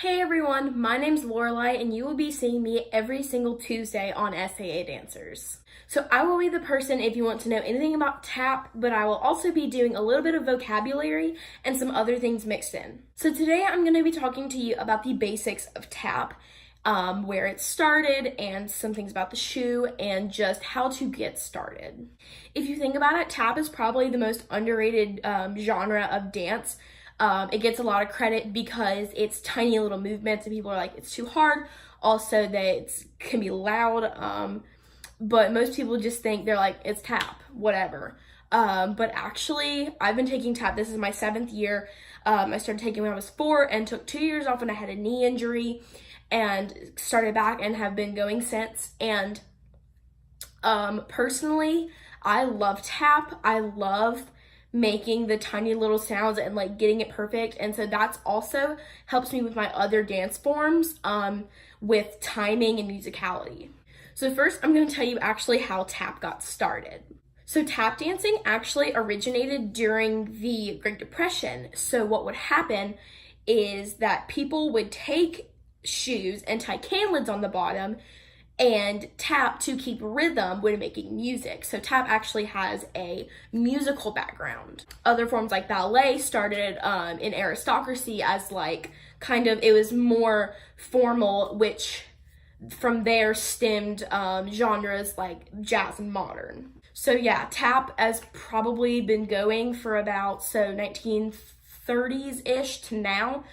Hey everyone, my name's Lorelai and you will be seeing me every single Tuesday on SAA Dancers. So I will be the person if you want to know anything about tap, but I will also be doing a little bit of vocabulary and some other things mixed in. So today I'm going to be talking to you about the basics of tap, where it started and some things about the shoe and just how to get started. If you think about it, tap is probably the most underrated genre of dance. It gets a lot of credit because it's tiny little movements and people are like, it's too hard. Also, that it can be loud, but most people just think they're like, it's tap, whatever. But actually, I've been taking tap. This is my 7th year. I started taking when I was 4 and took 2 years off when I had a knee injury and started back and have been going since. And personally, I love tap. I love making the tiny little sounds and like getting it perfect, and so that's also helps me with my other dance forms with timing and musicality. So first I'm going to tell you actually how tap got started. So tap dancing actually originated during the Great Depression. So what would happen is that people would take shoes and tie can lids on the bottom and tap to keep rhythm when making music. So tap actually has a musical background. Other forms like ballet started in aristocracy as like kind of, it was more formal, which from there stemmed genres like jazz and modern. So yeah, tap has probably been going for about 1930s-ish to now.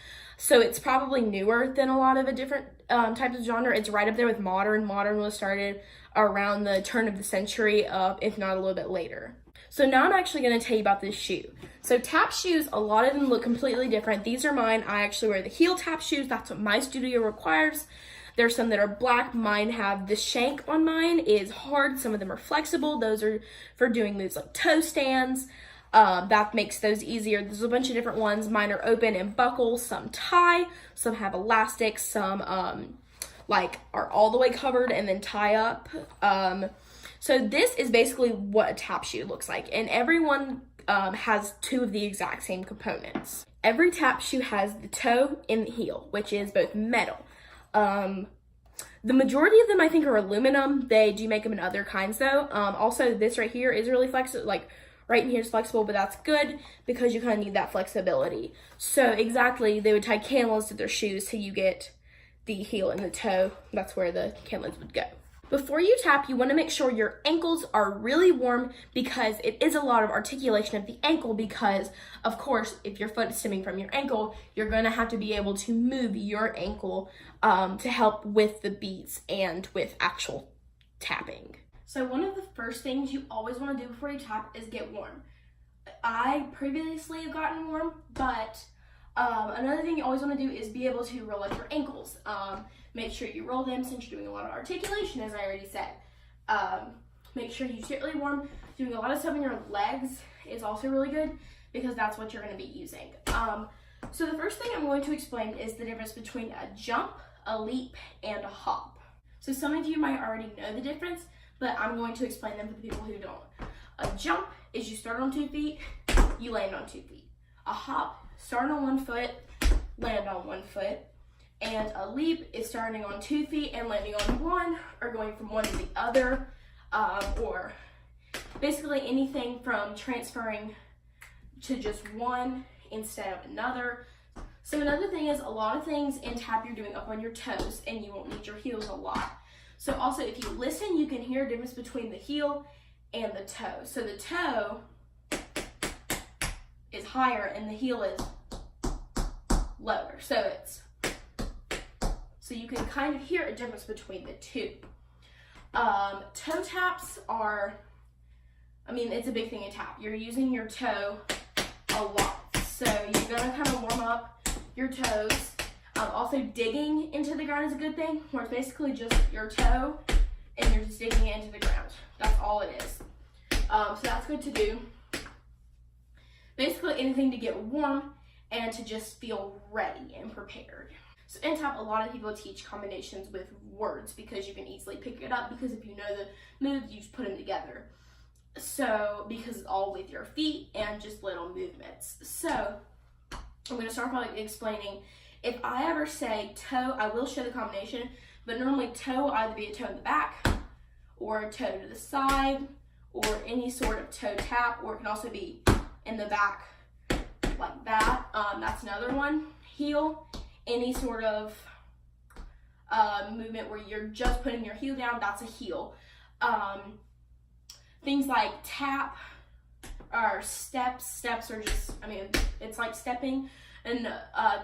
So it's probably newer than a lot of a different types of genre. It's right up there with modern. Modern was started around the turn of the century, if not a little bit later. So now I'm actually going to tell you about this shoe. So tap shoes, a lot of them look completely different. These are mine. I actually wear the heel tap shoes. That's what my studio requires. There's some that are black. Mine have the shank on mine is hard. Some of them are flexible. Those are for doing moves like toe stands. That makes those easier. There's a bunch of different ones. Mine are open and buckle, some tie, some have elastic, some like are all the way covered and then tie up. So this is basically what a tap shoe looks like, and everyone has 2 of the exact same components. Every tap shoe has the toe and the heel, which is both metal. The majority of them I think are aluminum. They do make them in other kinds though. Also this right here is really flexible, like right in here is flexible, but that's good because you kind of need that flexibility. So exactly, they would tie can lids to their shoes so you get the heel and the toe. That's where the can lids would go. Before you tap, you want to make sure your ankles are really warm because it is a lot of articulation of the ankle because, of course, if your foot is stemming from your ankle, you're going to have to be able to move your ankle to help with the beats and with actual tapping. So one of the first things you always want to do before you tap is get warm. I previously have gotten warm, but another thing you always want to do is be able to roll out your ankles. Make sure you roll them since you're doing a lot of articulation, as I already said. Make sure you get really warm. Doing a lot of stuff in your legs is also really good because that's what you're going to be using. So the first thing I'm going to explain is the difference between a jump, a leap, and a hop. So some of you might already know the difference, but I'm going to explain them for the people who don't. A jump is you start on 2 feet, you land on 2 feet. A hop, start on 1 foot, land on 1 foot. And a leap is starting on 2 feet and landing on 1, or going from one to the other, or basically anything from transferring to just one instead of another. So another thing is a lot of things in tap you're doing up on your toes and you won't need your heels a lot. So also if you listen, you can hear a difference between the heel and the toe. So the toe is higher and the heel is lower. So you can kind of hear a difference between the 2. Toe taps are, it's a big thing in tap. You're using your toe a lot. So you're gonna kind of warm up your toes. Also digging into the ground is a good thing, where it's basically just your toe and you're just digging it into the ground. That's all it is. So that's good to do. Basically anything to get warm and to just feel ready and prepared. So in tap, a lot of people teach combinations with words because you can easily pick it up because if you know the moves, you just put them together. So, because it's all with your feet and just little movements. So, I'm going to start by explaining If I ever say toe, I will show the combination, but normally toe will either be a toe in the back or a toe to the side or any sort of toe tap, or it can also be in the back like that. That's another one. Heel, any sort of movement where you're just putting your heel down, that's a heel. Things like tap or steps. Steps are just, I mean, it's like stepping, and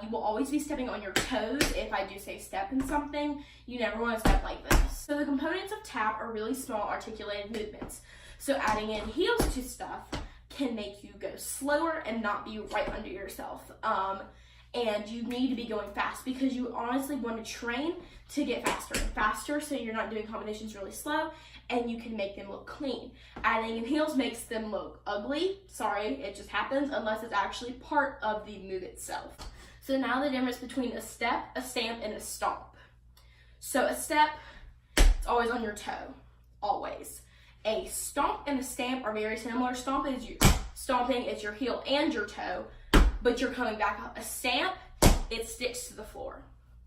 you will always be stepping on your toes. If I do say step in something, you never want to step like this. So the components of tap are really small articulated movements. So adding in heels to stuff can make you go slower and not be right under yourself. And you need to be going fast because you honestly want to train to get faster and faster, so you're not doing combinations really slow and you can make them look clean. Adding in heels makes them look ugly. Sorry, it just happens unless it's actually part of the move itself. So now the difference between a step, a stamp, and a stomp. So a step, it's always on your toe, always. A stomp and a stamp are very similar. Stomping is your heel and your toe, but you're coming back up. A stamp, it sticks to the floor.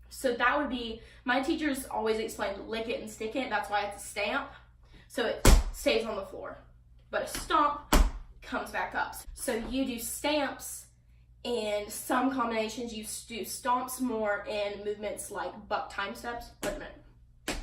So that would be, my teachers always explained lick it and stick it. That's why it's a stamp. So it stays on the floor. But a stomp comes back up. So you do stamps in some combinations. You do stomps more in movements like buck time steps. Wait a minute.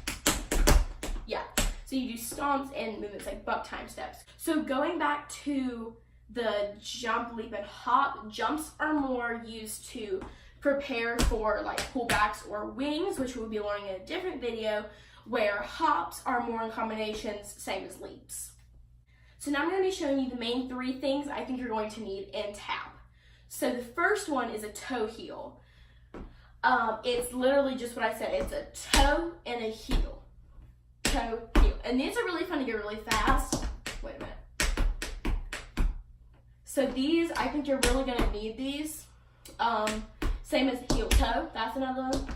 Yeah. So you do stomps in movements like buck time steps. So going back to the jump, leap, and hop, jumps are more used to prepare for like pullbacks or wings, which we'll be learning in a different video, where hops are more in combinations, same as leaps. So now I'm going to be showing you the main three things I think you're going to need in tap. So the first one is a toe heel. It's literally just what I said. It's a toe and a heel. Toe, heel. And these are really fun to get really fast. Wait a minute. So these, I think you're really going to need these. Same as heel toe, that's another one.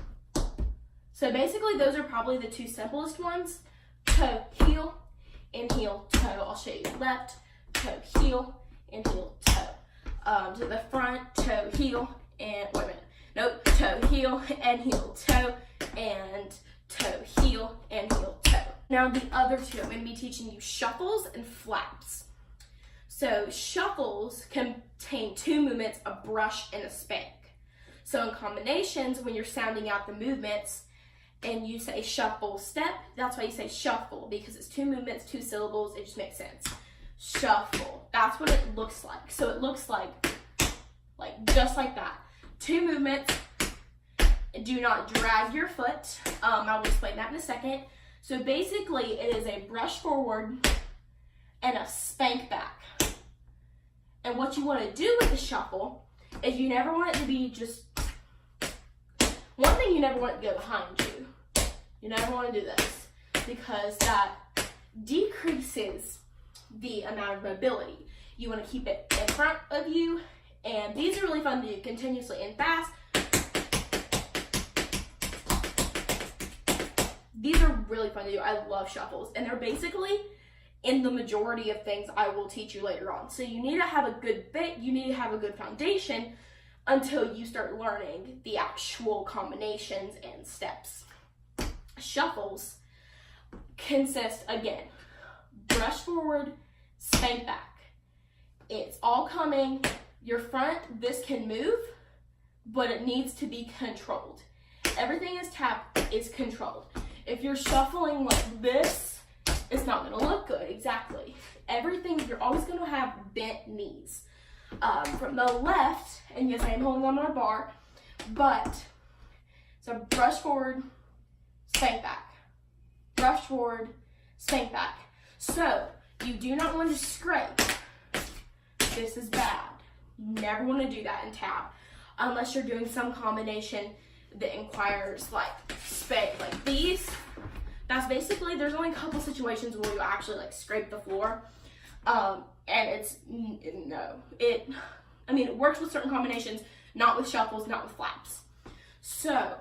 So basically those are probably the two simplest ones. Toe, heel, and heel, toe. I'll show you left, toe, heel, and heel, toe. To the front, toe, heel, and, wait a minute. Nope, toe, heel, and heel, toe, and toe, heel, and heel, toe. Now the other two, I'm going to be teaching you shuffles and flaps. So shuffles contain two movements, a brush and a spank. So in combinations, when you're sounding out the movements and you say shuffle, step, that's why you say shuffle, because it's two movements, two syllables, it just makes sense. Shuffle, that's what it looks like. So it looks like just like that. Two movements, do not drag your foot. I'll explain that in a second. So basically it is a brush forward and a spank back. And what you want to do with the shuffle is you never want it to be just, one thing, you never want it to go behind you. You never want to do this because that decreases the amount of mobility. You want to keep it in front of you, and these are really fun to do continuously and fast. These are really fun to do. I love shuffles, and they're basically in the majority of things I will teach you later on. So you need to have a good you need to have a good foundation until you start learning the actual combinations and steps. Shuffles consist, again, brush forward, spank back. It's all coming. Your front, this can move, but it needs to be controlled. Everything is is controlled. If you're shuffling like this, it's not going to look good. Exactly. Everything, you're always going to have bent knees. From the left, and yes, I am holding on my bar, but so brush forward, spank back. Brush forward, spank back. So you do not want to scrape. This is bad. You never want to do that in tap unless you're doing some combination that requires like spank, like these. That's basically, there's only a couple situations where you actually like scrape the floor. And it's, no, it works with certain combinations, not with shuffles, not with flaps. So,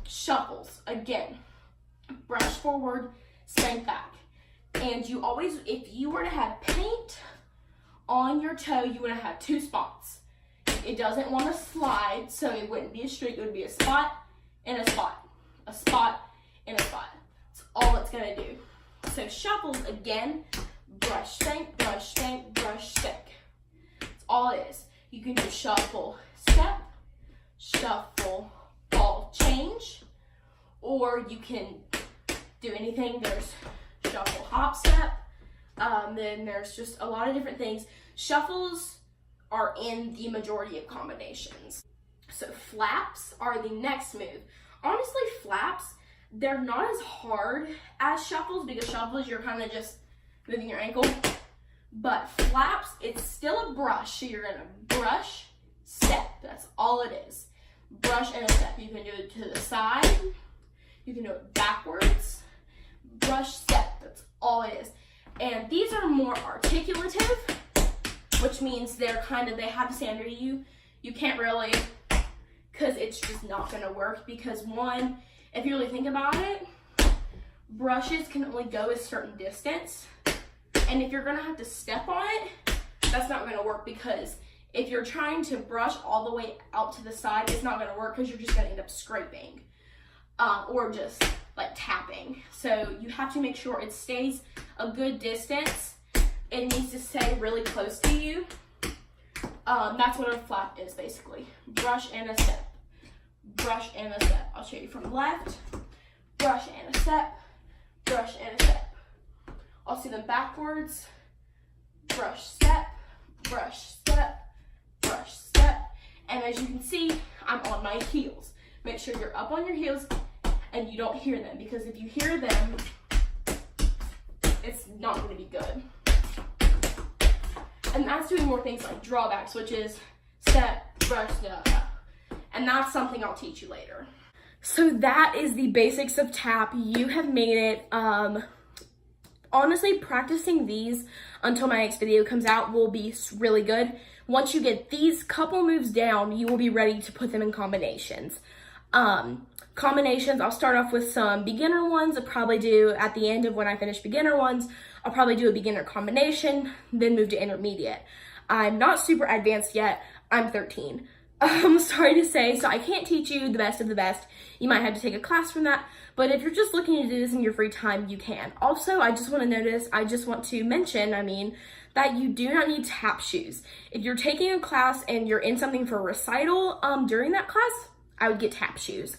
shuffles, again, brush forward, spank back. And you always, if you were to have paint on your toe, you want to have two spots. it doesn't want to slide, so it wouldn't be a streak. It would be a spot and a spot, a spot and a spot. That's all it's going to do. So shuffles, again, brush, sink, brush, sink, brush, sink. That's all it is. You can do shuffle, step, shuffle, ball, change, or you can do anything. There's shuffle, hop, step. Then there's just a lot of different things. Shuffles are in the majority of combinations. So flaps are the next move. Honestly, flaps, they're not as hard as shuffles, because shuffles, you're kind of just moving your ankle. But flaps, it's still a brush. So you're going to brush, step. That's all it is. Brush and a step. You can do it to the side. You can do it backwards. Brush, step. That's all it is. And these are more articulative, which means they have to stay under you. You can't really, because it's just not going to work. Because one, if you really think about it, brushes can only go a certain distance. And if you're going to have to step on it, that's not going to work, because if you're trying to brush all the way out to the side, it's not going to work, because you're just going to end up scraping or just like tapping. So you have to make sure it stays a good distance. It needs to stay really close to you. That's what a flap is, basically. Brush and a step. Brush and a step. I'll show you from the left. Brush and a step. Brush and a step. I'll see them backwards. Brush, step. Brush, step. Brush, step. And as you can see, I'm on my heels. Make sure you're up on your heels and you don't hear them, because if you hear them, it's not going to be good. And that's doing more things like drawbacks, which is step, brush, step. And that's something I'll teach you later. So that is the basics of tap. You have made it. Honestly, practicing these until my next video comes out will be really good. Once you get these couple moves down, you will be ready to put them in combinations. Combinations, I'll start off with some beginner ones. I'll probably do, at the end of when I finish beginner ones, I'll probably do a beginner combination, then move to intermediate. I'm not super advanced yet. I'm 13. I'm sorry to say, so I can't teach you the best of the best. You might have to take a class from that, but if you're just looking to do this in your free time, you can. Also, I just want to mention, that you do not need tap shoes. If you're taking a class and you're in something for a recital, during that class, I would get tap shoes.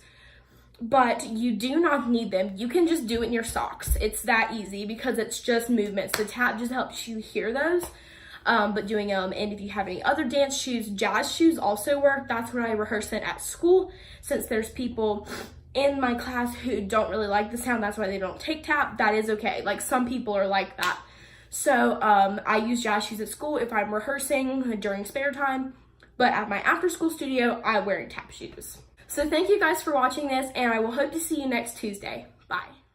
But you do not need them. You can just do it in your socks. It's that easy, because it's just movements. The tap just helps you hear those. But doing them, and if you have any other dance shoes, jazz shoes also work. That's what I rehearse in at school. Since there's people in my class who don't really like the sound, that's why they don't take tap. That is okay. Like, some people are like that. So I use jazz shoes at school if I'm rehearsing during spare time. But at my after school studio, I'm wearing tap shoes. So thank you guys for watching this, and I will hope to see you next Tuesday. Bye.